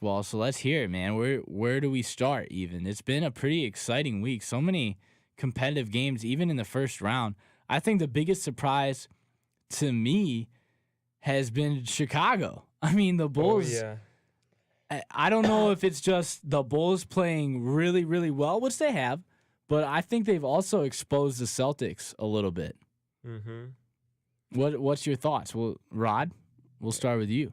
Well, so let's hear it, man. Where do we start even? It's been a pretty exciting week. So many competitive games, even in the first round. I think the biggest surprise to me has been Chicago. I mean, the Oh Bulls. yeah. I don't know if it's just the Bulls playing really, really well, which they have, but I think they've also exposed the Celtics a little bit. Mm-hmm. What's your thoughts? Well, Rod, we'll start with you.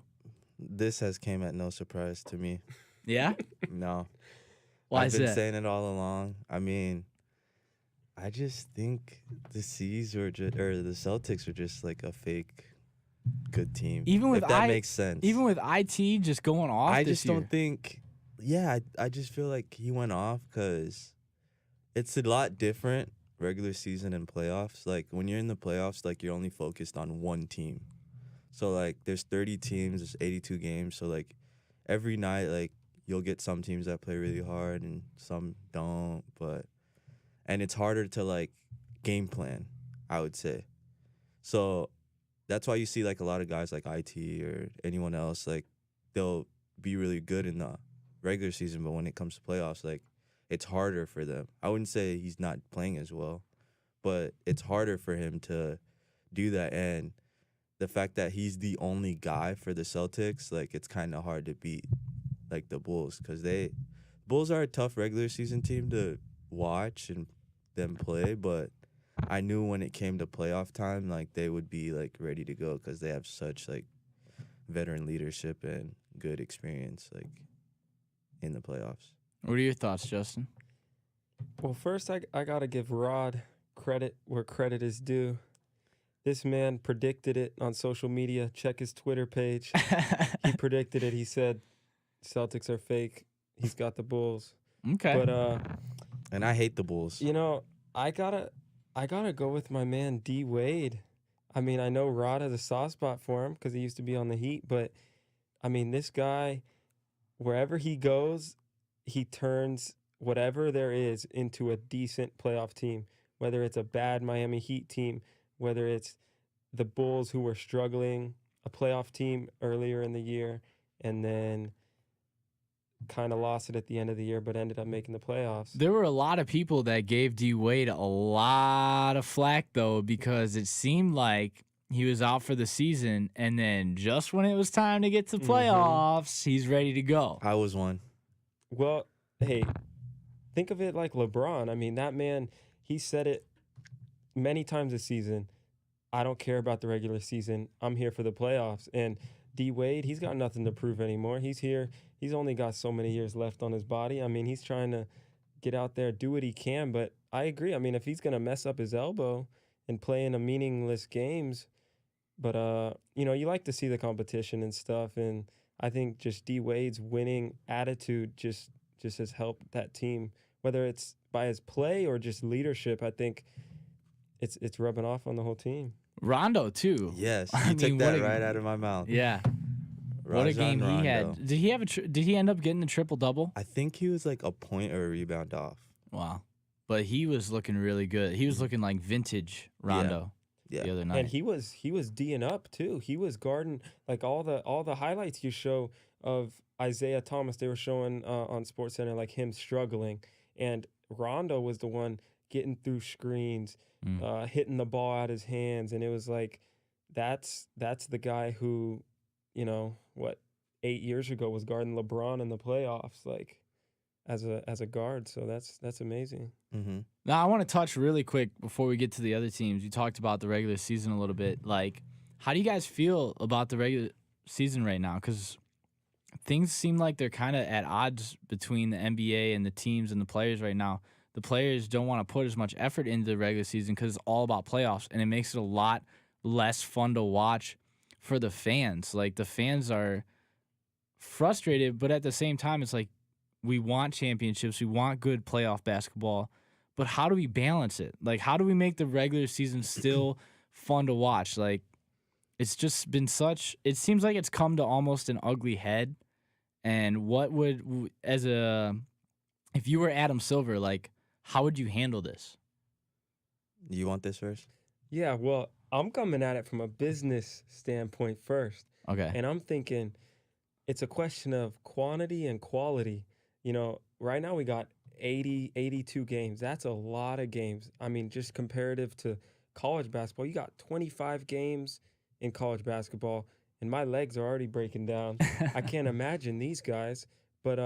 This has came at no surprise to me. Yeah? No. Why I've is been that? saying it all along. I mean, I just think the C's or the Celtics are just like a fake good team. Even with if that makes sense. Even with IT just going off I this just year. don't think. Yeah, I just feel like he went off because it's a lot different regular season and playoffs. Like when you're in the playoffs, like you're only focused on one team. So like there's 30 teams, there's 82 games. So like every night, like you'll get some teams that play really hard and some don't. And it's harder to like game plan, I would say. So that's why you see like a lot of guys like IT or anyone else, like they'll be really good in the regular season, but when it comes to playoffs, like it's harder for them. I wouldn't say he's not playing as well, but it's harder for him to do that. And the fact that he's the only guy for the Celtics, like it's kind of hard to beat like the Bulls because Bulls are a tough regular season team to watch and them play, but I knew when it came to playoff time, like they would be like ready to go because they have such like veteran leadership and good experience like in the playoffs. What are your thoughts, Justin? Well, first I gotta give Rod credit where credit is due. This man predicted it on social media. Check his Twitter page. He predicted it. He said Celtics are fake. He's got the Bulls. Okay. But And I hate the Bulls. you know, I gotta go with my man D Wade. I mean, I know Rod has a soft spot for him because he used to be on the Heat, but I mean, this guy, wherever he goes, he turns whatever there is into a decent playoff team. Whether it's a bad Miami Heat team, whether it's the Bulls who were struggling, a playoff team earlier in the year, and then kind of lost it at the end of the year, but ended up making the playoffs. There were a lot of people that gave D Wade a lot of flack, though, because it seemed like he was out for the season, and then just when it was time to get to playoffs, he's ready to go. I was one. Well, hey, think of it like LeBron. I mean, that man, he said it many times this season. I don't care about the regular season. I'm here for the playoffs. And D Wade, he's got nothing to prove anymore. He's here. He's only got so many years left on his body. I mean, he's trying to get out there, do what he can. But I agree. I mean, if he's going to mess up his elbow and play in a meaningless games, but, you like to see the competition and stuff. And I think just D Wade's winning attitude just has helped that team, whether it's by his play or just leadership. I think it's rubbing off on the whole team. Rondo, too. Yes, I you took mean, that what a- right out of my mouth. Yeah. What a Rajon game he Rondo. had. Did he have did he end up getting the triple-double? I think he was like a point or a rebound off. Wow. But he was looking really good. He was looking like vintage Rondo Yeah. the other night. And he was D'ing up too. He was guarding like all the highlights you show of Isaiah Thomas. They were showing on SportsCenter like him struggling, and Rondo was the one getting through screens, hitting the ball out his hands, and it was like that's the guy who, 8 years ago was guarding LeBron in the playoffs, like as a guard. So that's amazing. Mm-hmm. Now, I want to touch really quick before we get to the other teams. You talked about the regular season a little bit. Like, how do you guys feel about the regular season right now? Because things seem like they're kind of at odds between the NBA and the teams and the players right now. The players don't want to put as much effort into the regular season because it's all about playoffs, and it makes it a lot less fun to watch for the fans. Like, the fans are frustrated, but at the same time, it's like we want championships, we want good playoff basketball, but how do we balance it? Like, how do we make the regular season still fun to watch? Like, it's just been it seems like it's come to almost an ugly head. And what would, if you were Adam Silver, like, how would you handle this? You want this first? Yeah, well, I'm coming at it from a business standpoint first. Okay. And I'm thinking, it's a question of quantity and quality. Right now we got 80, 82 games. That's a lot of games. I mean, just comparative to college basketball, you got 25 games in college basketball, and my legs are already breaking down. I can't imagine these guys. But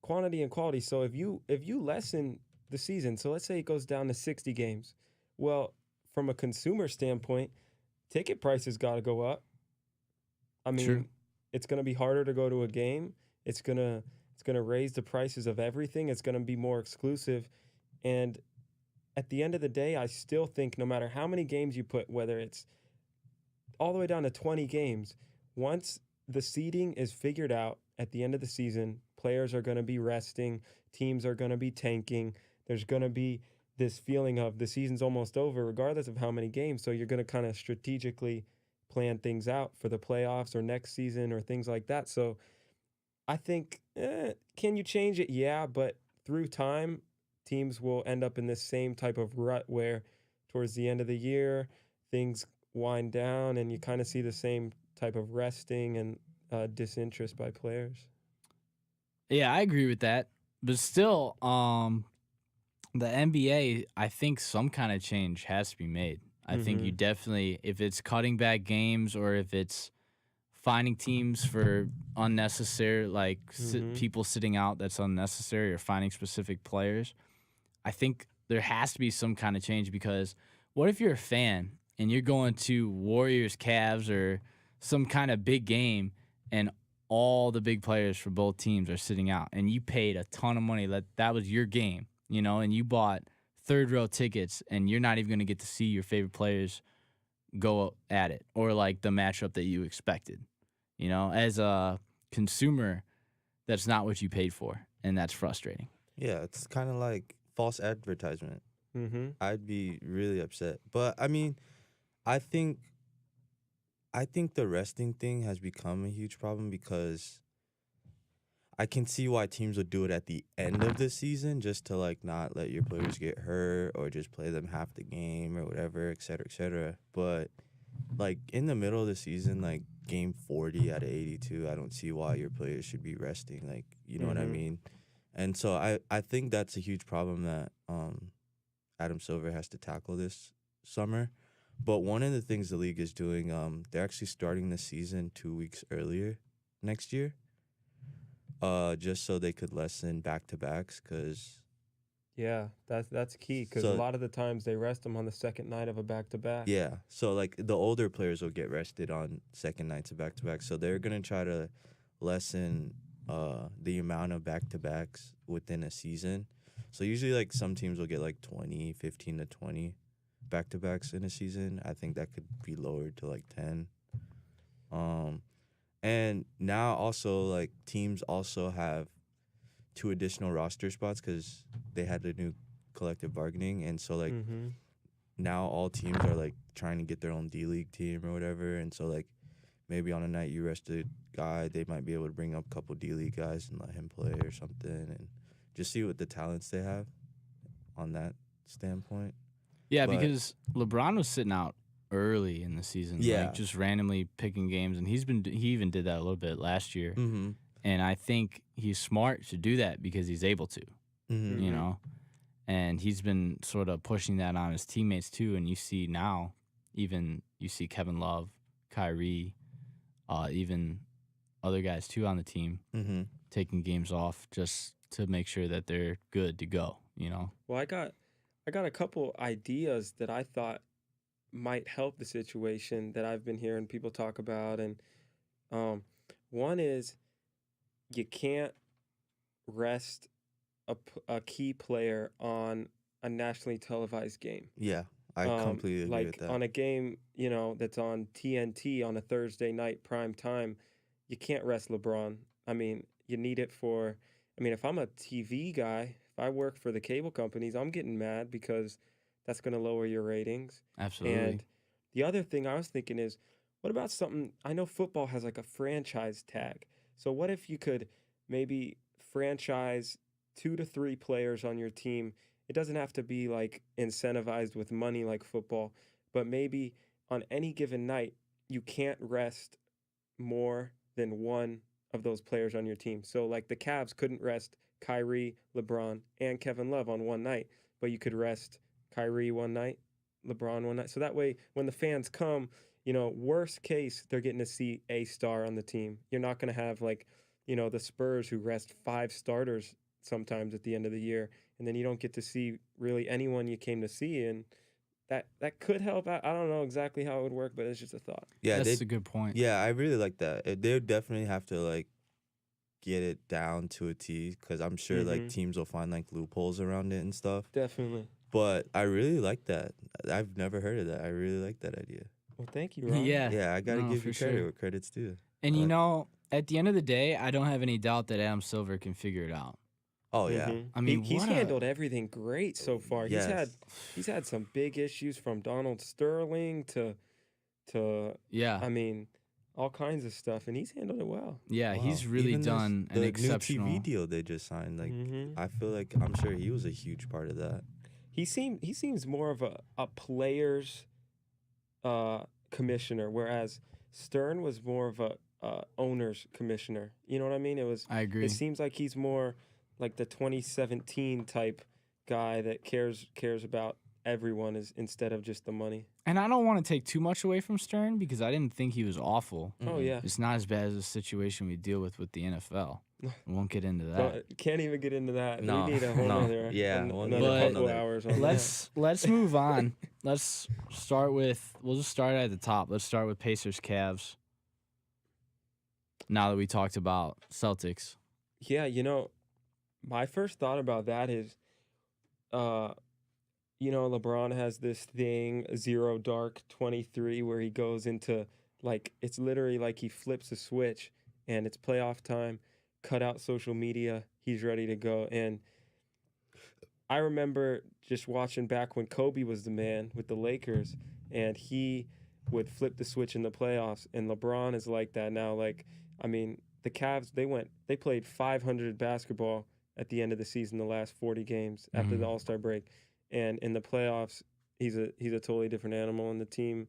quantity and quality. So if you lessen the season, so let's say it goes down to 60 games. Well, from a consumer standpoint, ticket prices got to go up. I True. mean, it's going to be harder to go to a game. It's going to raise the prices of everything. It's going to be more exclusive. And at the end of the day, I still think no matter how many games you put, whether it's all the way down to 20 games, once the seeding is figured out at the end of the season, players are going to be resting, teams are going to be tanking. There's going to be this feeling of the season's almost over, regardless of how many games. So you're going to kind of strategically plan things out for the playoffs or next season or things like that. So I think, can you change it? Yeah, but through time, teams will end up in this same type of rut where towards the end of the year, things wind down and you kind of see the same type of resting and disinterest by players. Yeah, I agree with that. But still, the NBA, I think some kind of change has to be made. I think you Mm-hmm. definitely, if it's cutting back games or if it's finding teams for unnecessary, like Mm-hmm. people sitting out that's unnecessary or finding specific players, I think there has to be some kind of change because what if you're a fan and you're going to Warriors, Cavs, or some kind of big game and all the big players for both teams are sitting out and you paid a ton of money that was your game, and you bought third row tickets and you're not even going to get to see your favorite players go at it or like the matchup that you expected. As a consumer, that's not what you paid for, and that's frustrating. Yeah, it's kind of like false advertisement. Mm-hmm. I'd be really upset. But I mean, I think I think the resting thing has become a huge problem because I can see why teams would do it at the end of the season just to like not let your players get hurt or just play them half the game or whatever, et cetera, et cetera. But like in the middle of the season, like game 40 out of 82, I don't see why your players should be resting. Like, you know what I Mm-hmm. mean? And so I think that's a huge problem that Adam Silver has to tackle this summer. But one of the things the league is doing, they're actually starting the season 2 weeks earlier next year, just so they could lessen back to backs. Cause Yeah, that's key because a so lot of the times they rest them on the second night of a back to back. yeah, so like the older players will get rested on second nights of back to back. So they're gonna try to lessen the amount of back to backs within a season. So usually like some teams will get like 20, 15 to 20 back to backs in a season. I think that could be lowered to like 10. Um and now also like teams also have two additional roster spots because they had the new collective bargaining, and so like Mm-hmm. now all teams are like trying to get their own D League team or whatever, and so like maybe on a night you rest a guy, they might be able to bring up a couple D League guys and let him play or something, and just see what the talents they have on that standpoint. Yeah, But because LeBron was sitting out early in the season, like yeah, just randomly picking games, and he even did that a little bit last year. mm-hmm, And I think he's smart to do that because he's able to, mm-hmm, you Mm-hmm. know. And he's been sort of pushing that on his teammates too. And you see now, even you see Kevin Love, Kyrie, even other guys too on the team mm-hmm. taking games off just to make sure that they're good to go. Well, I got a couple ideas that I thought might help the situation that I've been hearing people talk about, and um, one is you can't rest a key player on a nationally televised game. Yeah, I completely agree with Like that. on a game, that's on TNT on a Thursday night prime time, you can't rest LeBron. I mean, you need it for. I mean, if I'm a TV guy, if I work for the cable companies, I'm getting mad because that's going to lower your ratings. Absolutely. And the other thing I was thinking is, what about something? I know football has like a franchise tag. So what if you could maybe franchise 2 to 3 players on your team? It doesn't have to be like incentivized with money like football, but maybe on any given night, you can't rest more than one of those players on your team. So like the Cavs couldn't rest Kyrie, LeBron, and Kevin Love on one night, but you could rest Kyrie one night, LeBron one night. So that way, when the fans come, worst case, they're getting to see a star on the team. You're not going to have like, the Spurs who rest 5 starters sometimes at the end of the year, and then you don't get to see really anyone you came to see. And that could help out. I don't know exactly how it would work, but it's just a thought. Yeah, That's a good point. Yeah, I really like that. They would definitely have to like get it down to a T, because I'm sure like teams will find like loopholes around it and stuff. Definitely. But I really like that. I've never heard of that. I really like that idea. Well, thank you, Ron. Yeah. Yeah, I gotta No, give for you credit sure. where credit's due. And at the end of the day, I don't have any doubt that Adam Silver can figure it out. Oh yeah. I mean, he's what a- handled everything great so far. Yes. He's had some big issues, from Donald Sterling to Yeah. I mean, all kinds of stuff, and he's handled it well. Yeah, Wow. he's really Even done an the exceptional. new TV deal they just signed. Like I feel like I'm sure he was a huge part of that. He seems more of a player's commissioner, whereas Stern was more of a owner's commissioner. You know what I mean? I agree. It seems like he's more like the 2017 type guy that cares about everyone instead of just the money. And I don't want to take too much away from Stern because I didn't think he was awful. Oh yeah. It's not as bad as the situation we deal with the NFL. We won't get into that. But can't even get into that. No, We need a whole no. nother, Yeah, another couple another- hours on Let's move on. Let's start with we'll just start at the top. Let's start with Pacers Cavs. Now that we talked about Celtics. Yeah, my first thought about that is, LeBron has this thing, 0 dark 23, where he goes into, like, it's literally like he flips a switch and it's playoff time, cut out social media, he's ready to go. And I remember just watching back when Kobe was the man with the Lakers, and he would flip the switch in the playoffs, and LeBron is like that now. Like, I mean, the Cavs, they played 500 basketball at the end of the season, the last 40 games after the All-Star break. And in the playoffs, he's a totally different animal, and the team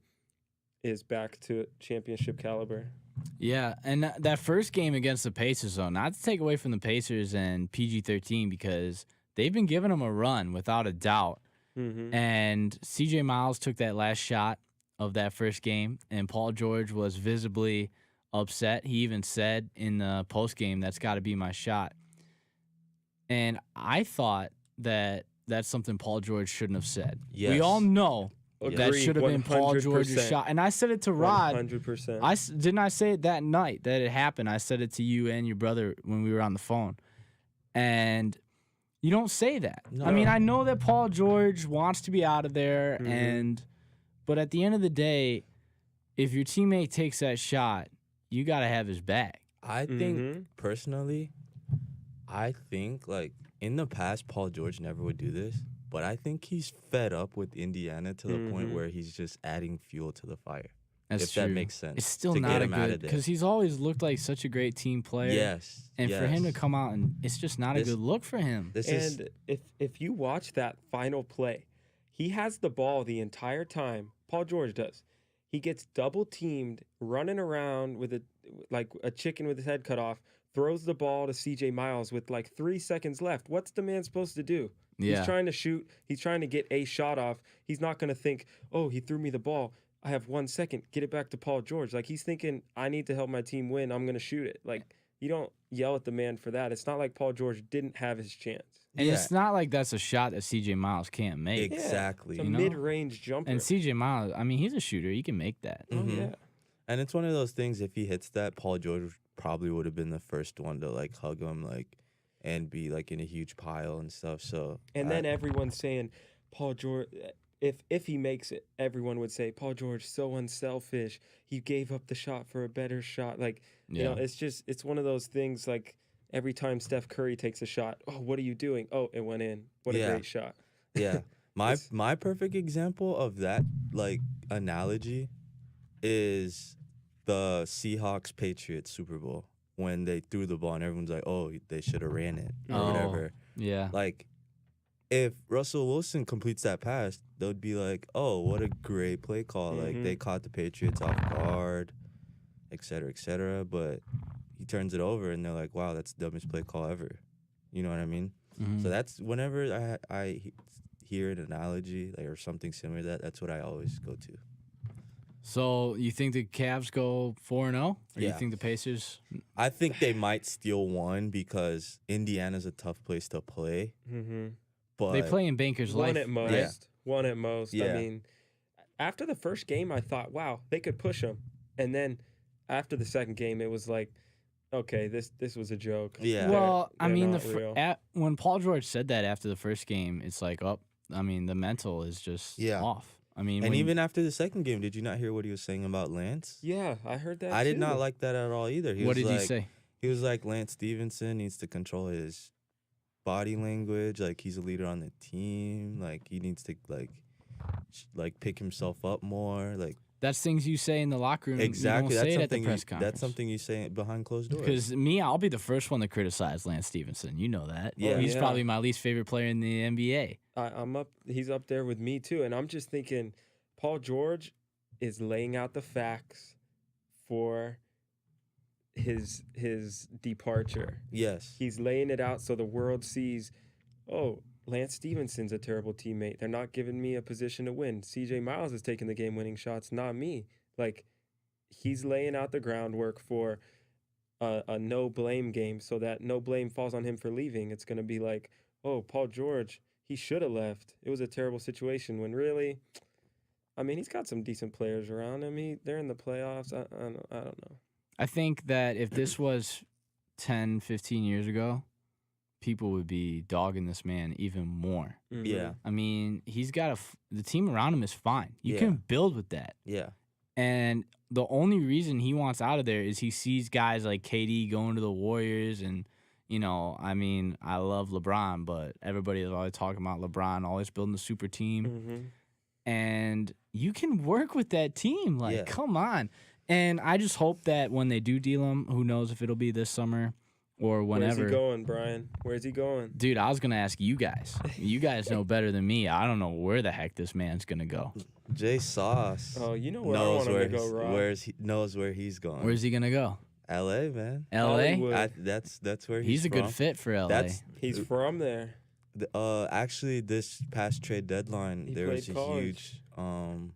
is back to championship caliber. Yeah, and that first game against the Pacers, though, not to take away from the Pacers and PG-13, because they've been giving them a run without a doubt. And CJ Miles took that last shot of that first game, and Paul George was visibly upset. He even said in the postgame, "That's got to be my shot." And I thought that that's something Paul George shouldn't have said. Yes. We all know that Agreed, should have been Paul 100%. George's shot. And I said it to Rod. 100%. Didn't I say it that night that it happened? I said it to you and your brother when we were on the phone. And you don't say that. No. I mean, I know that Paul George wants to be out of there, but at the end of the day, if your teammate takes that shot, you got to have his back. I think personally, like in the past, Paul George never would do this, but I think he's fed up with Indiana to the point where he's just adding fuel to the fire. That's if true. that makes sense. It's still to not get a him out of good there. because he's always looked like such a great team player. Yes. And for him to yes. come out and it's just not a This- good look for him. This is And if you watch that final play, he has the ball the entire time. Paul George does. He gets double teamed, running around with like a chicken with his head cut off, throws the ball to CJ Miles with like 3 seconds left. What's the man supposed to do? Yeah. He's trying to shoot. He's trying to get a shot off. He's not going to think, oh, he threw me the ball. I have 1 second. Get it back to Paul George. Like, he's thinking, I need to help my team win. I'm going to shoot it. Like, you don't yell at the man for that. It's not like Paul George didn't have his chance. And Yeah. it's not like that's a shot that CJ Miles can't make. exactly. It's a You know? mid-range jumper. And CJ Miles, I mean, he's a shooter. He can make that. Oh, yeah. And it's one of those things. If he hits that, Paul George probably would have been the first one to like hug him, like, and be like in a huge pile and stuff. So And then everyone's saying, Paul George, if he makes it, everyone would say, Paul George, so unselfish. He gave up the shot for a better shot. Like, you know, it's one of those things like every time Steph Curry takes a shot, oh, what are you doing? Oh, it went in. What a great shot. yeah, my perfect example of that like analogy is the Seahawks Patriots Super Bowl when they threw the ball and everyone's like, oh, they should have ran it or whatever. Yeah. Like, if Russell Wilson completes that pass, they'll be like, oh, what a great play call. Like, they caught the Patriots off guard, et cetera, et cetera. But he turns it over, and they're like, "Wow, that's the dumbest play call ever." You know what I mean? Mhm. So that's whenever I hear an analogy or something similar to that, that's what I always go to. So you think the Cavs go 4-0, or you Yeah. think the Pacers? I think they might steal one because Indiana's a tough place to play. Mm-hmm. But They play in Banker's One Life, at most. right? One at most. I Yeah. mean, after the first game, I thought, wow, they could push them. And then after the second game, it was like, okay, this was a joke. Yeah. Well, I They're mean, not real. when Paul George said that after the first game, it's like, oh, I mean, the mental is just Yeah. off. I mean, and when- even after the second game, did you not hear what he was saying about Lance? Yeah, I heard that I did too. not like that at all either. what did was he like, say? He was like, Lance Stevenson needs to control his body language. Like, he's a leader on the team. Like, he needs to like pick himself up more. Like, That's things you say in the locker room. exactly. You don't That's say it at the something. press conference. That's something you say behind closed doors. Because me, I'll be the first one to criticize Lance Stevenson. You know that. Yeah. He's Yeah. probably my least favorite player in the NBA. I'm up. He's up there with me too, and I'm just thinking, Paul George is laying out the facts for his departure. Yes. He's laying it out so the world sees, oh, Lance Stevenson's a terrible teammate. They're not giving me a position to win. CJ Miles is taking the game-winning shots, not me. Like, he's laying out the groundwork for a no-blame game so that no blame falls on him for leaving. It's going to be like, oh, Paul George, he should have left. It was a terrible situation when really, I mean, he's got some decent players around him. They're in the playoffs. I don't know. I think that if this was 10, 15 years ago, people would be dogging this man even more. Mhm. Yeah. I mean, he's got the team around him is fine. You Yeah. can build with that. Yeah. And the only reason he wants out of there is he sees guys like KD going to the Warriors. And, you know, I mean, I love LeBron, but everybody is always talking about LeBron, always building the super team. Mhm. And you can work with that team. Like, Yeah. come on. And I just hope that when they do deal him, who knows if it'll be this summer or whenever. Where's he going, Brian? Where's he going? Dude, I was going to ask you guys. You guys know better than me. I don't know where the heck this man's going to go. Jay Sauce Oh, you know where I knows want him where to go, Rob. knows where he's going. Where's he going to go? LA, man. LA? Hollywood. That's where He's a good from. fit for LA. That's He's from there. actually this past trade deadline He there was played a college. huge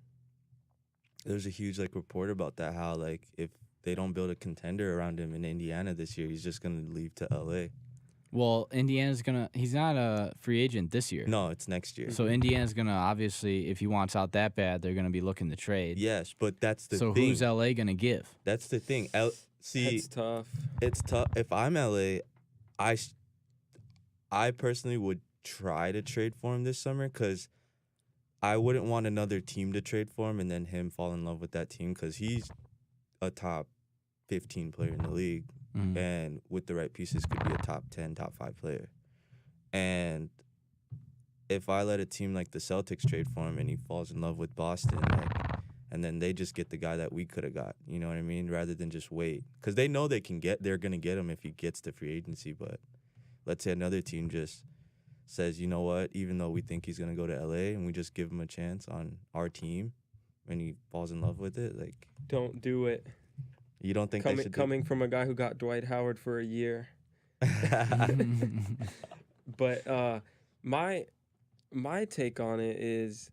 there's a huge like report about that, how like if they don't build a contender around him in Indiana this year, he's just gonna leave to LA. Well, Indiana's going to – he's not a free agent this year. No, it's next year. So Indiana's going to obviously, if he wants out that bad, they're going to be looking to trade. Yes, but that's the So thing. who's LA going to give? That's the thing. See, That's tough. it's tough. If I'm LA, I personally would try to trade for him this summer because I wouldn't want another team to trade for him and then him fall in love with that team because he's a top 15 player in the league. Mhm. And with the right pieces could be a top 10, top 5 player. And if I let a team like the Celtics trade for him and he falls in love with Boston, and then they just get the guy that we could have got, you know what I mean? Rather than just wait. Because they know they're going to get him if he gets to free agency. But let's say another team just says, you know what, even though we think he's going to go to LA and we just give him a chance on our team and he falls in love with it, like, Don't do it. you don't think they should Coming from a guy who got Dwight Howard for a year. But my take on it is,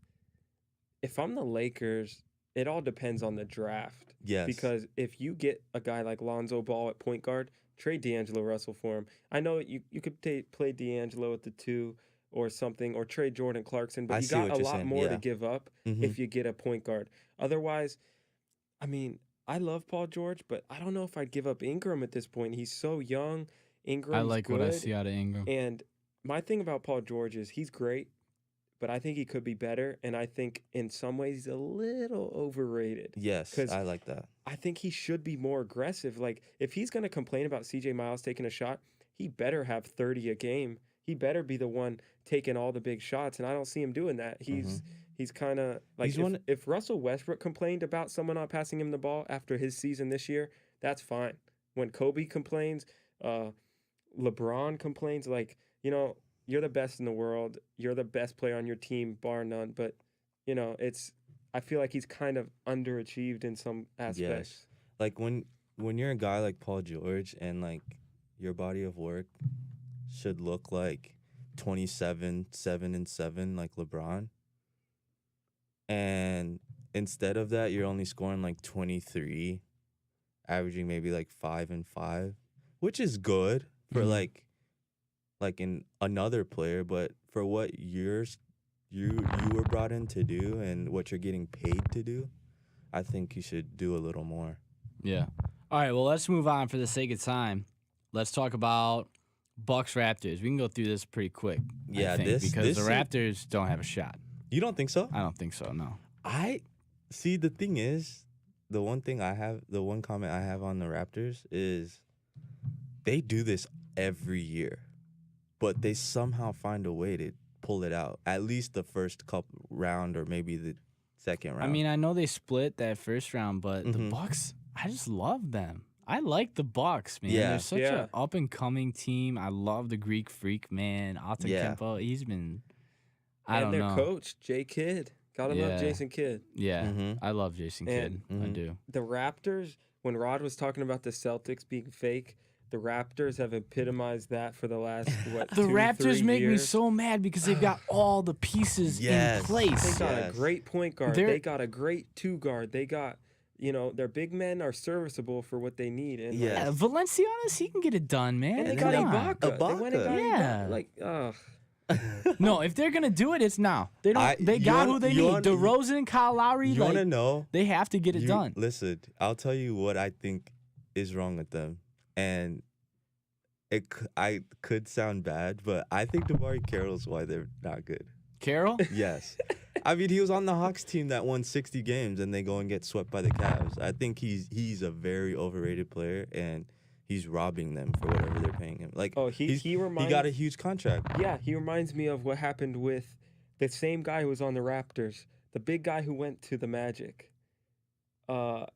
if I'm the Lakers, it all depends on the draft. Yes. Because if you get a guy like Lonzo Ball at point guard, trade D'Angelo Russell for him. I know you could play D'Angelo at the 2 or something, or trade Jordan Clarkson, but I you see got what a you're lot saying, more to yeah. give up Mhm. if you get a point guard. Otherwise, I mean, I love Paul George, but I don't know if I'd give up Ingram at this point. He's so young. Ingram's I like good. what I see out of Ingram. And my thing about Paul George is he's great, but I think he could be better. And I think in some ways he's a little overrated. Yes, 'Cause I like that. I think he should be more aggressive. Like, if he's going to complain about CJ Miles taking a shot, he better have 30 a game. He better be the one taking all the big shots. And I don't see him doing that. He's kind of like, He's if Russell Westbrook complained about someone not passing him the ball after his season this year, that's fine. When Kobe complains, LeBron complains, like, you know, you're the best in the world. You're the best player on your team, bar none. But, you know, I feel like he's kind of underachieved in some aspects. Yes. Like when when you're a guy like Paul George and like your body of work should look like 27, 7-7 like LeBron. And instead of that, you're only scoring like 23, averaging maybe like 5-5, which is good for like in another player, but for what you were brought in to do and what you're getting paid to do, I think you should do a little more. Yeah. All right, well, let's move on for the sake of time. Let's talk about Bucks Raptors. We can go through this pretty quick. Yeah, I think, this because the Raptors don't have a shot. You don't think so? I don't think so. No. I see. The thing is, the one comment I have on the Raptors is they do this every year, but they somehow find a way to pull it out. At least the first couple round, or maybe the second round. I mean, I know they split that first round, but the Mhm. Bucks, I just love them. I like the Bucks, man. Yeah. They're such an up and coming team. I love the Greek freak, man. Altidore, he's been. I don't and know. their coach, Jay Kidd. Gotta Yeah. love Jason Kidd. Yeah, Mhm. I love Jason Kidd. And- I do. The Raptors, when Rod was talking about the Celtics being fake, the Raptors have epitomized that for the last, what, The 2-3 Raptors make me years. so mad because they've got all the pieces in Yes. They place. got Yes. a great point guard. They're- They got a great two guard. They got, their big men are serviceable for what they need. And Yeah. Yeah, Valenciunas, he can get it done, man. and they And got then Come on. Ibaka. They went and got Yeah. Ibaka. Like, No, if they're gonna do it, it's now. They don't. They you got wanna- who they you need. wanna- DeRozan and Kyle Lowry. You want to Like, know? they have to get it done. Listen, I'll tell you what I think is wrong with them, and I could sound bad, but I think DeMar Carroll's why they're not good. Carroll. Yes. I mean, he was on the Hawks team that won 60 games, and they go and get swept by the Cavs. I think he's a very overrated player, and he's robbing them for whatever they're paying him. Like, he got a huge contract. yeah, he reminds me of what happened with the same guy who was on the Raptors, the big guy who went to the Magic. What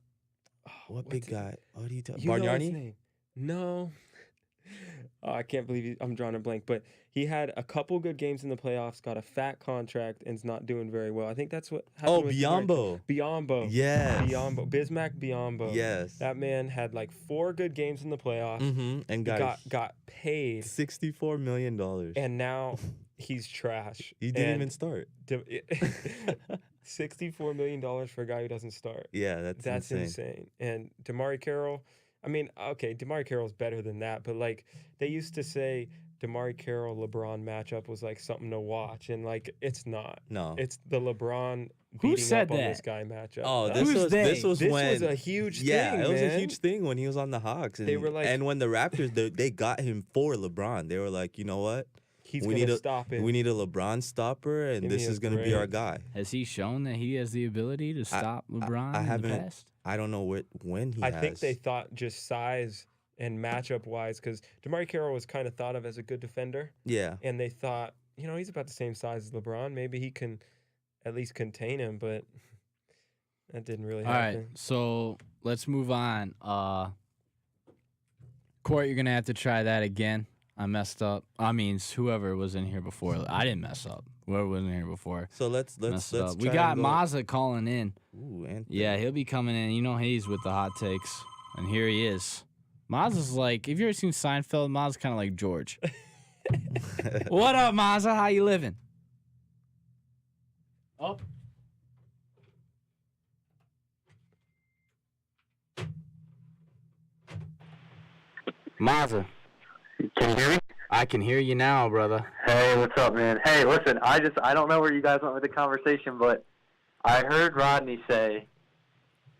what's big his- guy? What do you tell? You know his Bargnani? name? No. I can't believe I'm drawing a blank, but he had a couple good games in the playoffs, got a fat contract, and is not doing very well. I think that's what happened. Oh, with Biombo. Biombo. Yes. Biombo. Bismack Biombo. Yes. That man had like 4 good games in the playoffs. Mm-hmm. And He got paid, $64 million. and now he's trash. He didn't And even start. $64 million for a guy who doesn't start. Yeah, that's insane. And DeMar Carroll, I mean, okay, DeMar Carroll's better than that, but like they used to say DeMar Carroll LeBron matchup was like something to watch, and like it's not. No. It's the LeBron Who beating said up on that? this guy matchup. Oh, Uh, this Who's was they? this was this when was a huge thing. it was a man. huge thing when he was on the Hawks. And They were like- and when the Raptors they got him for LeBron. They were like, you know what? He's we gonna need stop him. We need a LeBron stopper, and Give me this a is gonna be our break. guy. Has he shown that he has the ability to stop LeBron I in the haven't- past? I don't know when he I has. think they thought just size and matchup wise, because DeMar Carroll was kind of thought of as a good defender, Yeah. and they thought, he's about the same size as LeBron. Maybe he can at least contain him, but that didn't really All right, happen. so let's move on. Court, you're gonna have to try that again. I messed up. I mean, whoever was in here before, I didn't mess up. Whoever was in here before So let's messed let's up. We try got and go- Mazza calling in. Ooh, Anthony. Yeah, he'll be coming in. You know he's with the hot takes, and here he is. Mazza's like, if you ever seen Seinfeld, Mazza's kind of like George. What up, Mazza? How you living? Oh. Mazza, Can you hear me? I can hear you now, brother. Hey, what's up, man? Hey, listen, I don't know where you guys went with the conversation, but I heard Rodney say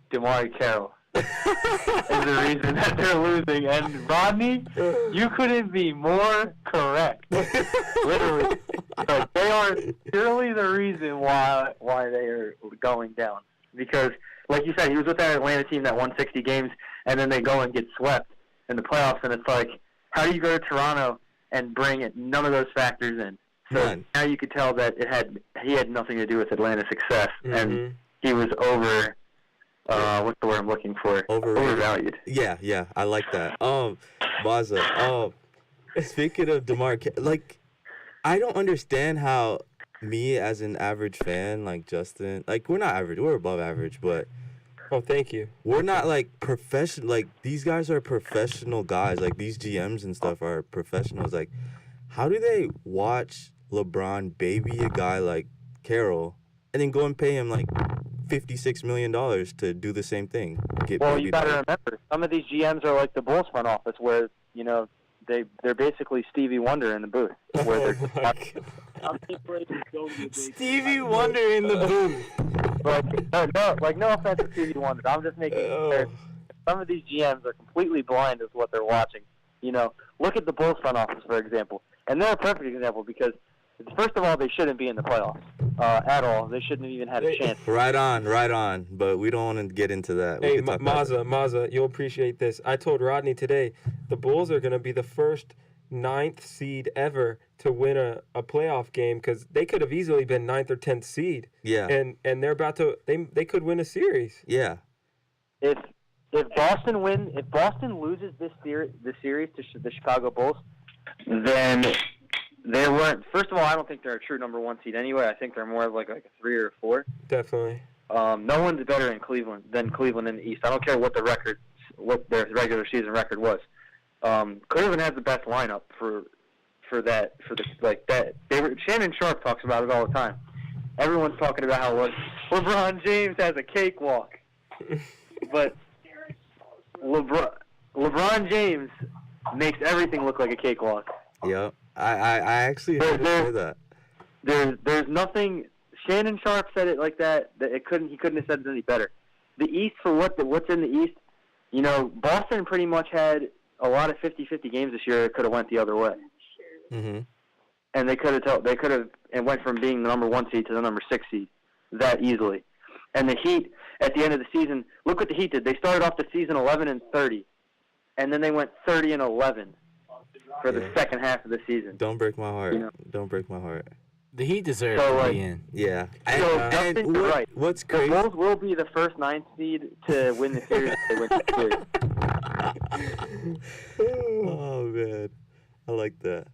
DeMar Carroll is the reason that they're losing. And Rodney, you couldn't be more correct. Literally. But they are surely the reason why they are going down. Because, like you said, he was with that Atlanta team that won 60 games, and then they go and get swept in the playoffs, and it's like, how do you go to Toronto and bring it? None of those factors in. So None. now you could tell that he had nothing to do with Atlanta's success, Mm-hmm. and he was what's the word I'm looking for? Overrated. Overvalued. Yeah, I like that. Mazza, speaking of DeMar, like, I don't understand how me as an average fan, like Justin, like we're not average, we're above average, but Oh, thank you. We're not like professional. Like these guys are professional guys. Like these GMs and stuff are professionals. Like, how do they watch LeBron baby a guy like Carroll and then go and pay him like $56 million to do the same thing? Well, you got to remember, some of these GMs are like the Bulls front office, where they're basically Stevie Wonder in the booth. Where Stevie Wonder in the booth. No offense to Stevie Wonder. I'm just making some of these GMs are completely blind as to what they're watching. Look at the Bulls front office, for example. And they're a perfect example because, first of all, they shouldn't be in the playoffs at all. They shouldn't have even had a chance. Right on. But we don't want to get into that. Hey, Mazza, you'll appreciate this. I told Rodney today the Bulls are going to be the first 9th seed ever to win a playoff game because they could have easily been 9th or 10th seed. Yeah. And they're about to they could win a series. Yeah. If Boston loses this series to the Chicago Bulls, then they weren't. First of all, I don't think they're a true number 1 seed anyway. I think they're more of like a 3 or a 4. Definitely. No one's better in Cleveland than Cleveland in the East. I don't care what their regular season record was. Cleveland has the best lineup for that. Shannon Sharp talks about it all the time. Everyone's talking about how LeBron James has a cakewalk, but LeBron James makes everything look like a cakewalk. Yep. I actually heard him say that. There's nothing. Shannon Sharp said it like that. He couldn't have said it any better. The East, for what's in the East, Boston pretty much had a lot of 50-50 games this year. It could have went the other way. Mm-hmm. And they could have and went from being the number 1 seed to the number 6 seed that easily. And the Heat at the end of the season, look what the Heat did. They started off the season 11-30, and then they went 30-11 for the second half of the season. Don't break my heart. Don't break my heart. The Heat deserve to be in. Yeah. And right. What's crazy? The Bulls will be the first 9th seed to win the series if they win the series. Oh, man. I like that.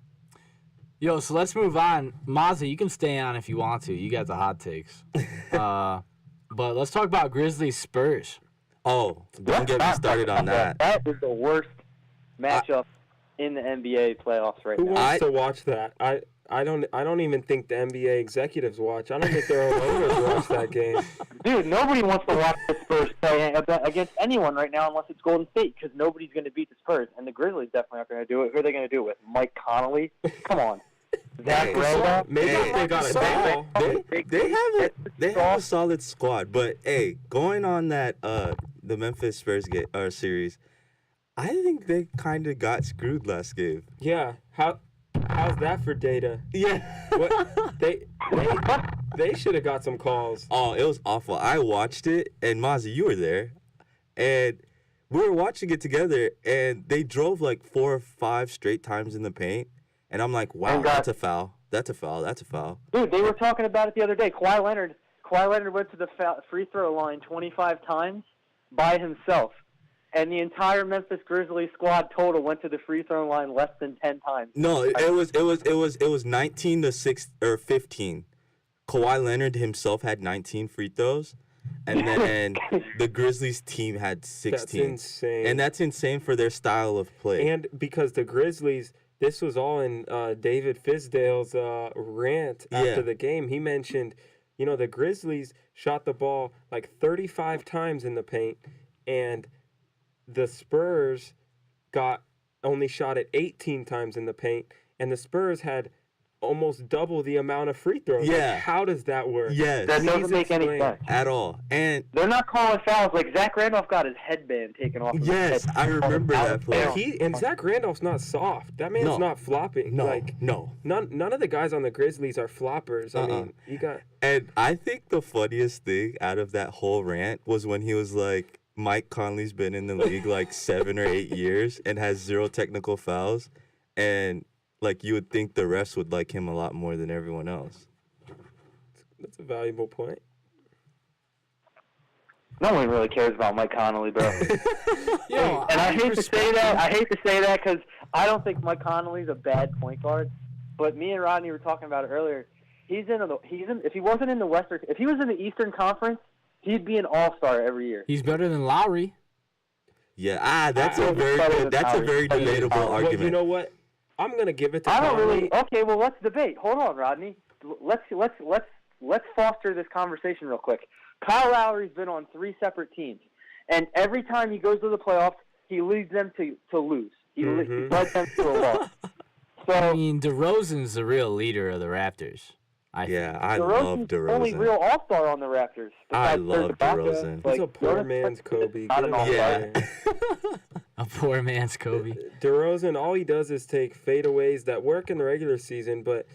Yo, so let's move on. Mazza, you can stay on if you want to. You got the hot takes. But let's talk about Grizzlies Spurs. Oh, don't get me started on that. That is the worst matchup in the NBA playoffs right now. Who wants to watch that? I don't even think the NBA executives watch. I don't think their own owners watch that game. Dude, nobody wants to watch the Spurs play against anyone right now unless it's Golden State because nobody's going to beat the Spurs. And the Grizzlies definitely aren't going to do it. Who are they going to do it with? Mike Connolly? Come on. Zach Randolph? Maybe if they got a ball. They have a solid squad. But, hey, going on that the Memphis Spurs series, I think they kind of got screwed last game. Yeah. How's that for data? Yeah. What they should have got some calls. Oh, it was awful. I watched it, and Mazzy, you were there, and we were watching it together, and they drove like 4 or 5 straight times in the paint, and I'm like, wow, that's a foul. That's a foul. That's a foul. Dude, they were talking about it the other day. Kawhi Leonard went to the free throw line 25 times by himself. And the entire Memphis Grizzlies squad total went to the free throw line less than 10 times. No, it was 19 to 6 or 15. Kawhi Leonard himself had 19 free throws, and then the Grizzlies team had 16. That's insane. And that's insane for their style of play. And because the Grizzlies, this was all in David Fizdale's rant after the game. He mentioned, the Grizzlies shot the ball like 35 times in the paint, and the Spurs only shot it 18 times in the paint, and the Spurs had almost double the amount of free throws. Yeah. Like, how does that work? Yes. That doesn't make any sense. At all. And they're not calling fouls. Like, Zach Randolph got his headband taken off of his head. I remember that play. And Zach Randolph's not soft. That man's not flopping. No. None of the guys on the Grizzlies are floppers. I mean, you got... And I think the funniest thing out of that whole rant was when he was like, Mike Conley's been in the league like 7 or 8 years and has 0 technical fouls, and like you would think the refs would like him a lot more than everyone else. That's a valuable point. No one really cares about Mike Connolly, bro. And I hate to say that because I don't think Mike Connolly's a bad point guard. But me and Rodney were talking about it earlier. If he was in the Eastern Conference, he'd be an all-star every year. He's better than Lowry. Yeah, that's a very debatable argument. Well, you know what? I'm gonna give it to I don't Conley. really. Okay, well, let's debate. Hold on, Rodney. Let's foster this conversation real quick. Kyle Lowry's been on 3 separate teams, and every time he goes to the playoffs, he leads them to lose. He led them to a loss. So I mean, DeRozan's the real leader of the Raptors. I DeRozan's love the DeRozan. only real all-star on the Raptors. I besides love Serge Ibaka. DeRozan. He's a poor man's Kobe. Not an all-star. Yeah. A poor man's Kobe. DeRozan, all he does is take fadeaways that work in the regular season, but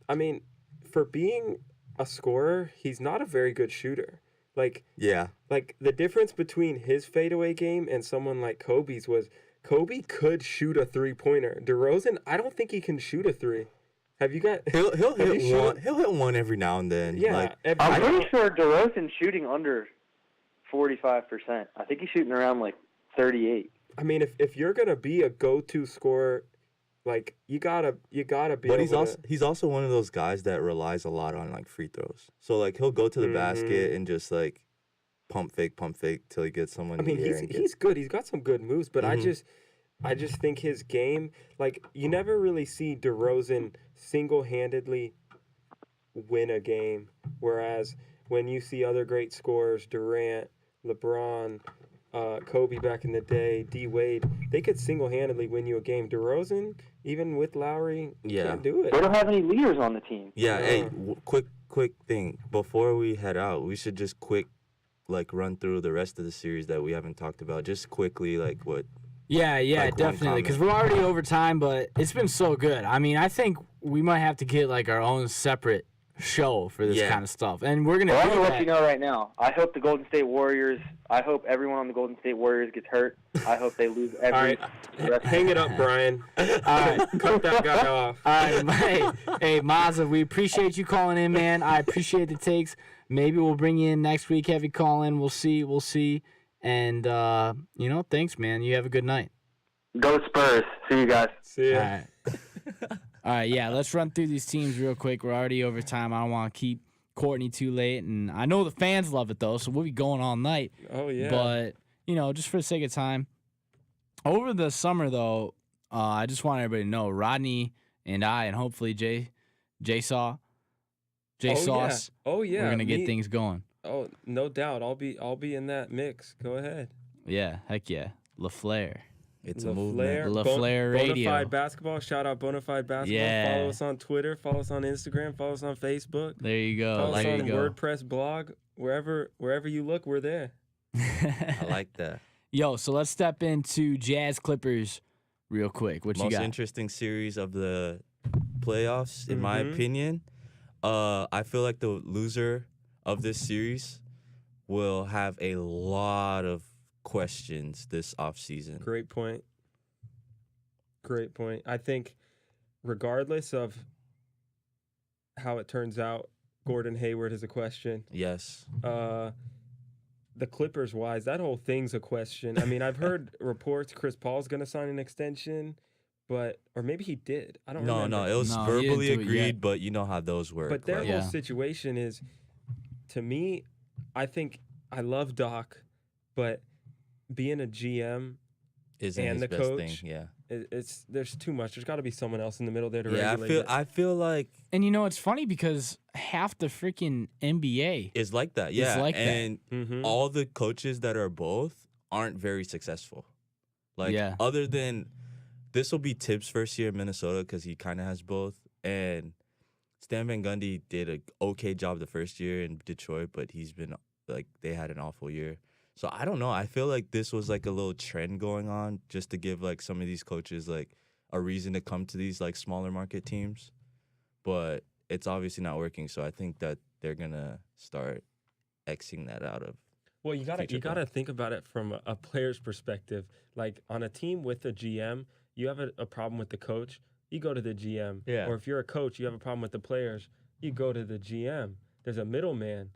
I mean, for being a scorer, he's not a very good shooter. Like the difference between his fadeaway game and someone like Kobe's was Kobe could shoot a 3-pointer. DeRozan, I don't think he can shoot a 3. Have you got? He'll hit one. He'll hit one every now and then. Yeah, I'm pretty sure DeRozan's shooting under 45%. I think he's shooting around like 38. I mean, if you're gonna be a go-to scorer, like you gotta be. But he's also one of those guys that relies a lot on like free throws. So like he'll go to the basket and just like pump fake till he gets someone. I mean, he's good. He's got some good moves, but I just think his game, like you never really see DeRozan single-handedly win a game, whereas when you see other great scorers, Durant, LeBron, Kobe back in the day, D Wade, they could single-handedly win you a game. DeRozan, even with Lowry, can't do it. They don't have any leaders on the team. Yeah. Hey, quick thing before we head out, we should just run through the rest of the series that we haven't talked about. Just quickly, like what. Yeah, like definitely. Because we're already over time, but it's been so good. I mean, I think we might have to get like our own separate show for this kind of stuff, and we're gonna. I'm gonna let you know right now. I hope the Golden State Warriors. I hope everyone on the Golden State Warriors gets hurt. I hope they lose every. All right, hang it up, Brian. All right, cut that guy off. All right, hey, Mazza, we appreciate you calling in, man. I appreciate the takes. Maybe we'll bring you in next week. Have you call in? We'll see. And thanks, man. You have a good night. Go Spurs. See you guys. See ya. All right. All right, yeah, let's run through these teams real quick. We're already over time. I don't want to keep Courtney too late. And I know the fans love it, though, so we'll be going all night. Oh, yeah. But, just for the sake of time, over the summer, though, I just want everybody to know, Rodney and I, and hopefully J Sauce, Oh, yeah. we're going to get things going. Oh, no doubt. I'll be in that mix. Go ahead. Yeah, heck yeah. LaFleur. It's a movement. LaFleur Radio. Bonafide Basketball. Shout out Bonafide Basketball. Yeah. Follow us on Twitter. Follow us on Instagram. Follow us on Facebook. There you go. Follow us There on you go. WordPress blog. Wherever you look, we're there. I like that. Yo, so let's step into Jazz Clippers real quick. What you Most got? interesting series of the playoffs, in my opinion. I feel like the loser of this series will have a lot of questions this offseason. Great point. I think regardless of how it turns out, Gordon Hayward is a question. Yes. The Clippers wise, that whole thing's a question. I mean, I've heard reports Chris Paul's going to sign an extension, or maybe he did. I don't remember. No, it was No, he didn't verbally do it agreed, yet. but you know how those work. But their like- whole situation is, to me, I think I love Doc, but being a GM isn't and his the best coach, thing. Yeah. there's too much. There's got to be someone else in the middle there to Yeah, regulate it. I feel like And it's funny because half the freaking NBA it's like that. Yeah. like that. and Mhm. all the coaches that are both aren't very successful. Like Yeah. other than this will be Tibbs' first year in Minnesota because he kind of has both. And Stan Van Gundy did an okay job the first year in Detroit, but he's been like they had an awful year. So I don't know. I feel like this was like a little trend going on just to give like some of these coaches like a reason to come to these like smaller market teams. But it's obviously not working. So I think that they're gonna start Xing that out of. Well, you future gotta think about it from a player's perspective. Like on a team with a GM, you have a problem with the coach, you go to the GM. Yeah. Or if you're a coach, you have a problem with the players, you go to the GM. There's a middleman.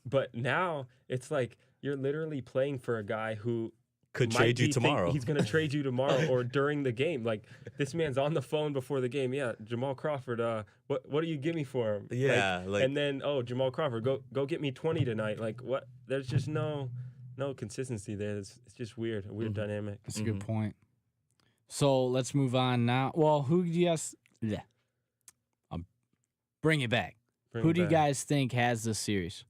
But now it's like you're literally playing for a guy who Could might trade you be tomorrow. he's going to trade you tomorrow or during the game. Like, this man's on the phone before the game. Yeah, Jamal Crawford, what do you give me for him? Yeah, like- and then, Jamal Crawford, go get me 20 tonight. Like, what? There's just no consistency there. It's just weird, a weird dynamic. That's a good point. So let's move on now. Well, who do you guys? Yeah. Bring it back. Who do you guys think has this series?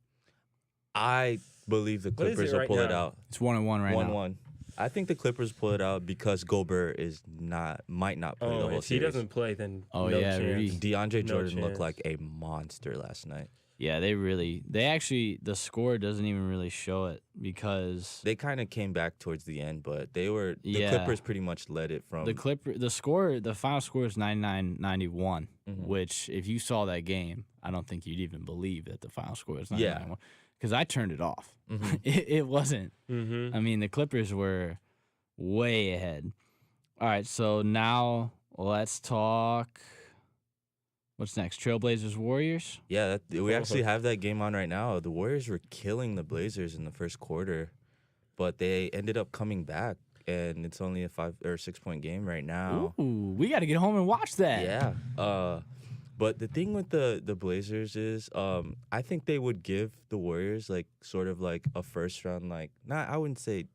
I believe the What is Clippers it will right pull it now? out. It's 1-1 right now. 1-1. I think the Clippers pull it out because Gobert might not play the whole If he series. doesn't play, then Oh, no yeah, chance. Rudy. DeAndre No Jordan chance. looked like a monster last night. Yeah, they actually, the score doesn't even really show it because They kind of came back towards the end, but the Yeah. Clippers pretty much led it from the final score is 99-91, which if you saw that game, I don't think you'd even believe that the final score is 99-91 because I turned it off. It wasn't. Mm-hmm. I mean, the Clippers were way ahead. All right, so now let's talk. What's next? Trailblazers Warriors? Yeah, we actually have that game on right now. The Warriors were killing the Blazers in the first quarter, but they ended up coming back, and it's only a 5 or 6 point game right now. Ooh, we got to get home and watch that. Yeah. But the thing with the Blazers is, I think they would give the Warriors like sort of like a first round, like I wouldn't say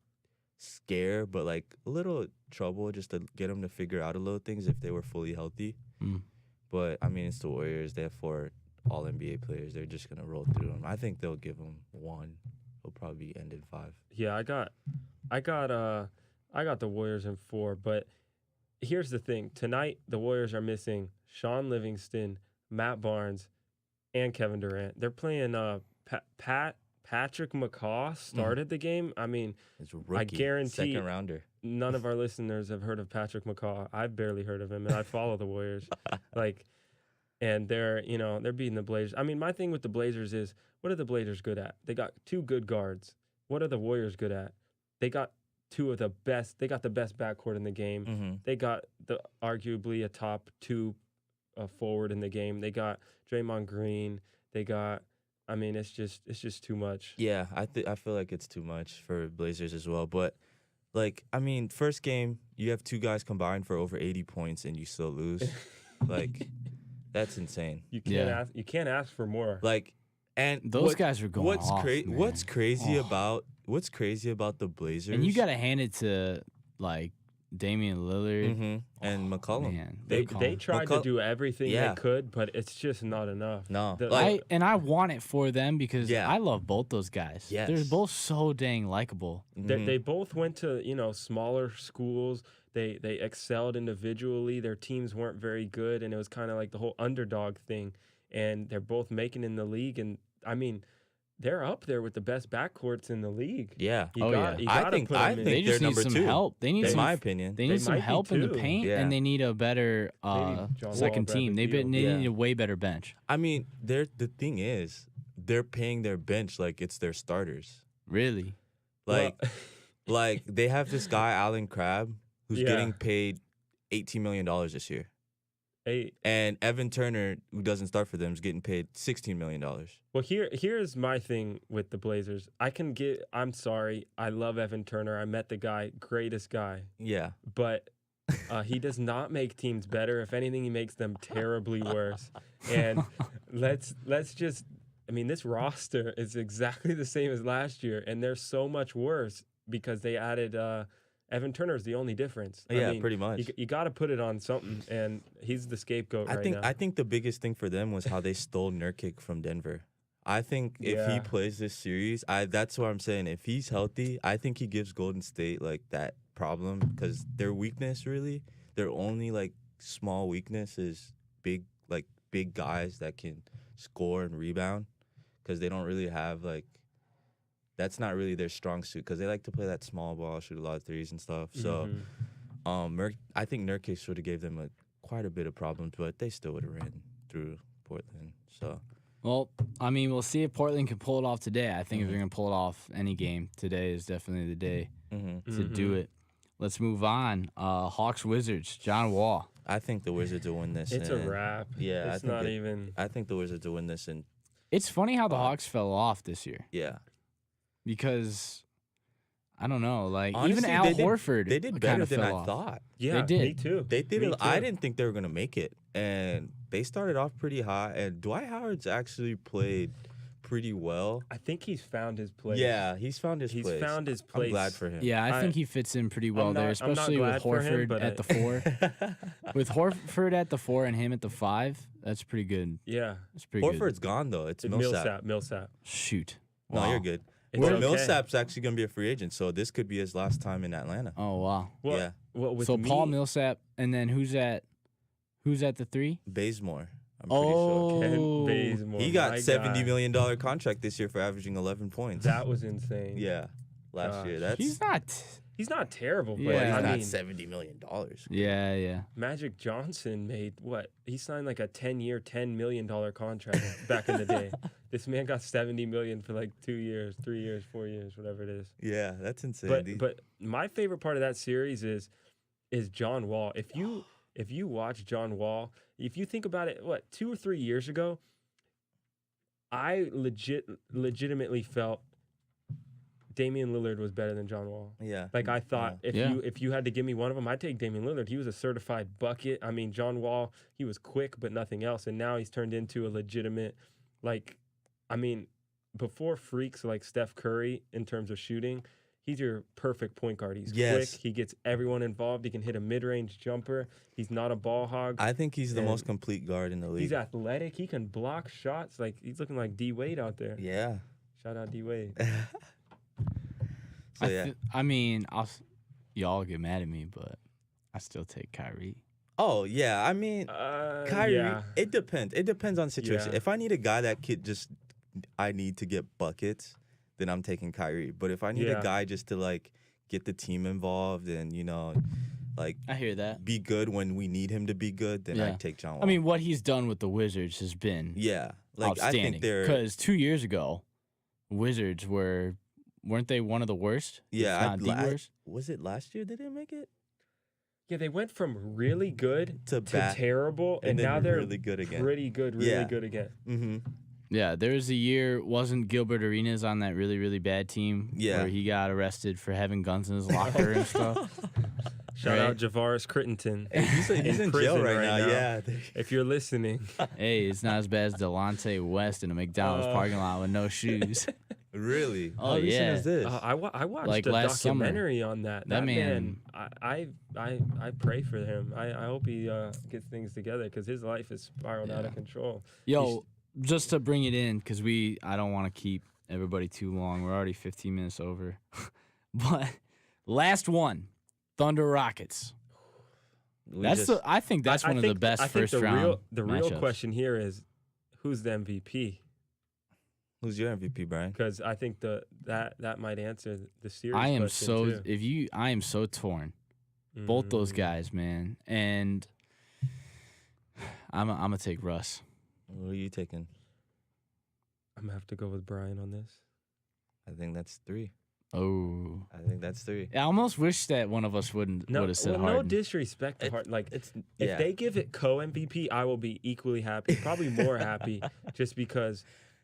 scare, but like a little trouble just to get them to figure out a little things if they were fully healthy. But I mean, it's the Warriors. They have 4 All NBA players. They're just gonna roll through them. I think they'll give them 1. It'll probably end in 5. Yeah, I got the Warriors in 4, but here's the thing. Tonight, the Warriors are missing Sean Livingston, Matt Barnes, and Kevin Durant. They're playing Patrick McCaw started the game. I mean, It's a rookie, I guarantee second rounder. none of our listeners have heard of Patrick McCaw. I've barely heard of him, and I follow the Warriors. And they're beating the Blazers. I mean, my thing with the Blazers is, what are the Blazers good at? They got 2 good guards. What are the Warriors good at? They got 2 of the best. They got the best backcourt in the game. They got arguably a top 2 forward in the game. They got Draymond Green. They got. I mean, it's just too much. Yeah, I feel like it's too much for Blazers as well. But like, I mean, first game you have 2 guys combined for over 80 points and you still lose. Like, that's insane. You can't ask for more. Like, and Those guys are going off, man. What's crazy about the Blazers? And you got to hand it to like Damian Lillard and McCollum. Man, They tried to do everything Yeah. they could, but it's just not enough. No. I want it for them because I love both those guys. Yes. They're both so dang likable. They both went to smaller schools. They excelled individually. Their teams weren't very good, and it was kind of like the whole underdog thing. And they're both making in the league, and I mean, they're up there with the best backcourts in the league. Yeah. I think They just they're need number some 2. help. They need in some, my opinion. They need some might be help in the too. paint, Yeah. and they need a better John second Wall, team. They Bradley need a way better bench. I mean, the thing is, they're paying their bench like it's their starters. Really? Like they have this guy Alan Crabb who's Yeah. getting paid $18 million this year. And Evan Turner, who doesn't start for them, is getting paid $16 million. Well, here's my thing with the Blazers. I'm sorry. I love Evan Turner. I met the guy, greatest guy. Yeah. But he does not make teams better. If anything, he makes them terribly worse. And let's just, I mean, this roster is exactly the same as last year, and they're so much worse because they added Evan Turner is the only difference. Yeah, I mean, pretty much. You got to put it on something, and he's the scapegoat right now. I think the biggest thing for them was how they stole Nurkic from Denver. I think if he plays this series, that's what I'm saying. If he's healthy, I think he gives Golden State like that problem because their weakness really, their only like small weakness is big guys that can score and rebound because they don't really have like. That's not really their strong suit because they like to play that small ball, shoot a lot of threes and stuff. So, I think Nurkic would have gave them quite a bit of problems, but they still would have ran through Portland. So, well, I mean, we'll see if Portland can pull it off today. I think if they're gonna pull it off any game, today is definitely the day to do it. Let's move on. Hawks Wizards, John Wall. I think the Wizards will win this. It's a wrap. Yeah, it's not even. I think the Wizards will win this, and It's funny how the Hawks fell off this year. yeah. Because I don't know. Like Honestly, even Al Horford, they did kind better of than fell I off. thought. Yeah, did. me too. They did. Me I too. didn't think they were gonna make it, and they started off pretty high. And Dwight Howard's actually played pretty well. I think he's found his place. Yeah, he's found his He's place. found his I'm place. glad for him. Yeah, I I- think he fits in pretty well I'm there, not- I'm not especially with glad for him, Horford but at the 4. With Horford at the 4 and him at the 5, that's pretty good. Yeah. That's pretty Horford's gone though. It's Millsap. Millsap. good. Shoot. No, Wow. you're good. It's But okay. Millsap's actually gonna be a free agent, so this could be his last time in Atlanta. Oh wow. Well, Yeah. well, with So me, Paul Millsap, and then who's at the 3? Bazemore. I'm pretty Oh, Ken Bazemore, sure. He got my $70 guy. million contract this year for averaging 11 points. That was insane. Yeah, last Gosh. year. That's He's not terrible, but Yeah. he's I not mean, $70 million. Yeah. Magic Johnson made what? He signed like a 10-year, $10 million contract back in the day. This man got $70 million for like 2 years, 3 years, 4 years, whatever it is. Yeah, that's insane. But my favorite part of that series is John Wall. If you watch John Wall, if you think about it, what, 2 or 3 years ago, I legitimately felt Damian Lillard was better than John Wall. yeah, Like I thought, Yeah. if you had to give me one of them, I'd take Damian Lillard. He was a certified bucket. I mean, John Wall, he was quick but nothing else, and now he's turned into a legitimate, like, I mean, before freaks like Steph Curry in terms of shooting, he's your perfect point guard. He's Yes. quick. He gets everyone involved. He can hit a mid-range jumper. He's not a ball hog. I think he's the And most complete guard in the league. He's athletic. He can block shots. Like he's looking like D Wade out there. Yeah. Shout out D Wade. So yeah. I mean, y'all get mad at me, but I still take Kyrie. Oh yeah. I mean, Kyrie. Yeah. It depends. It depends on the situation. Yeah. If I need a guy that could just, I need to get buckets, then I'm taking Kyrie. But if I need Yeah. a guy just to like get the team involved and like I hear that. be good when we need him to be good, then Yeah. I take John Wall. I mean, what he's done with the Wizards has been yeah. Like I outstanding. think they're Because 2 years ago, Wizards weren't they one of the worst? yeah. If not the worst. Was it last year they didn't make it? Yeah, they went from really good To to bad. terrible, and then now they're really good again. pretty good, really Yeah. good again. Mm-hmm. Yeah, there was a year, wasn't Gilbert Arenas on that really, really bad team Yeah. where he got arrested for having guns in his locker and stuff? Shout Right. out Javaris Crittenton. He's in jail prison right, right now. now. Yeah. If you're listening, Hey, it's not as bad as Delonte West in a McDonald's parking lot with no shoes. Really? Oh, How recent yeah. is this? I watched Like a last summer. documentary on that. That That man, man- I pray for him. I hope he gets things together because his life has spiraled out of control. Yo, just to bring it in, because I don't want to keep everybody too long. We're already 15 minutes over. But last one, Thunder Rockets. I think that's one of the best first round The real matchups. question here is, who's the MVP? Who's your MVP, Brian? Because I think that might answer the series. I am question, too. I am so torn. Both those Mm. guys, man. And I'm gonna take Russ. What are you taking? I'm gonna have to go with Brian on this. I think that's 3. Oh. I think that's 3. I almost wish that one of us would have said no Harden. disrespect to Harden. Like It's if they give it co-MVP, I will be equally happy, probably more happy, just because.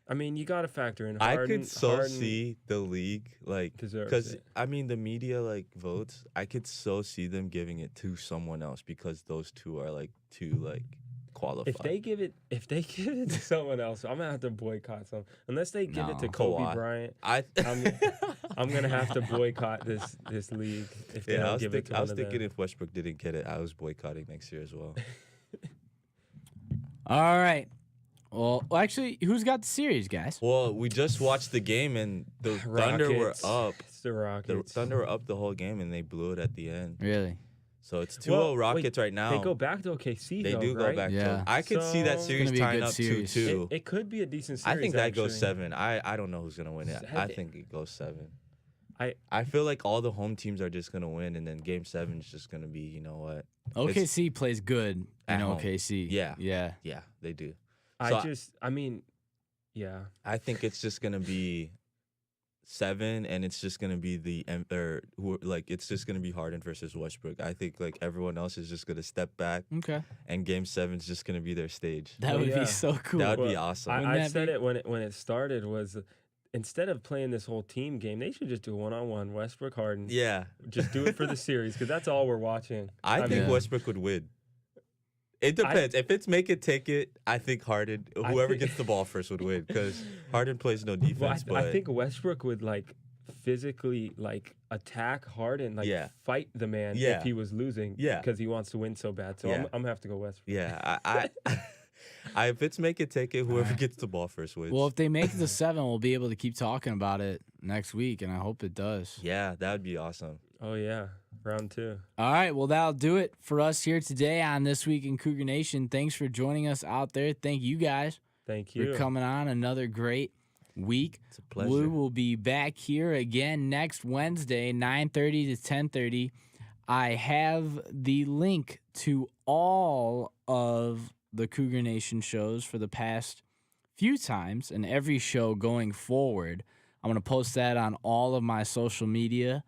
I mean, you got to factor in Harden. I could so Harden see the league like deserves because it. I mean the media like votes. I could so see them giving it to someone else because those two are like too like qualified. If they give it to someone else, I'm gonna have to boycott some. Unless they give it to No. Kobe Kawhi. Bryant, I I'm gonna have to boycott this league if they yeah, I don't was, give it to I one was of thinking them. if Westbrook didn't get it, I was boycotting next year as well. All right. Well, actually, who's got the series, guys? Well, we just watched the game and the Thunder were Rockets. up. It's the The Rockets. Thunder were up the whole game and they blew it at the end. Really? So it's 2-0 Well, wait, Rockets right now. They go back to OKC. They though, do right? go back. Yeah. I could see that So- series It's gonna be a tying good up series. 2-2. It could be a decent series. I think that goes actually. 7. I don't know who's gonna win it. I Seven. think it goes 7. I- I feel like all the home teams are just gonna win, and then Game 7 is just gonna be, you know what? OKC plays good in At home. OKC. Yeah. Yeah. Yeah, they do. I mean, yeah. I think it's just gonna be 7, and it's just gonna be it's just gonna be Harden versus Westbrook. I think like everyone else is just gonna step back, Okay. and Game 7 is just gonna be their stage. That Oh, would yeah. be so cool. That would be Well, awesome. Wouldn't I that said be- it when it started was instead of playing this whole team game, they should just do a one-on-one. Westbrook, Harden. Yeah. Just do it for the series because that's all we're watching. I think mean- Westbrook would win. It depends. If it's make it, take it, I think Harden, whoever gets the ball first would win because Harden plays no defense. Well, I think Westbrook would like physically like attack Harden, like fight the man if he was losing because he wants to win so bad. So I'm gonna have to go Westbrook. Yeah, if it's make it, take it, whoever gets the ball first wins. Well, if they make it to 7, we'll be able to keep talking about it next week, and I hope it does. Yeah, that would be awesome. Oh yeah, round 2. All right, well, that'll do it for us here today on This Week in Cougar Nation. Thanks for joining us out there. Thank you guys Thank you for coming on another great week. It's a pleasure. We will be back here again next Wednesday, 9:30 to 10:30. I have the link to all of the Cougar Nation shows for the past few times and every show going forward. I'm going to post that on all of my social media.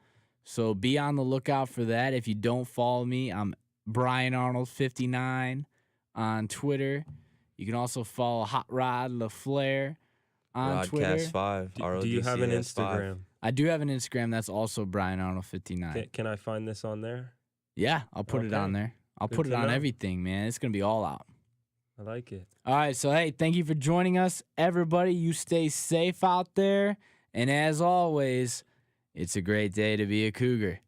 So be on the lookout for that. If you don't follow me, I'm Brian Arnold 59 on Twitter. You can also follow Hot Rod LaFleur on Twitter. Rodcast 5. Do you have an RODCS 5. Instagram? I do have an Instagram that's also Brian Arnold 59. Can I find this on there? Yeah, I'll put it on Okay. there. I'll Good put it to on know. everything, man. It's going to be all out. I like it. All right, so hey, thank you for joining us. Everybody, you stay safe out there. And as always, it's a great day to be a Cougar.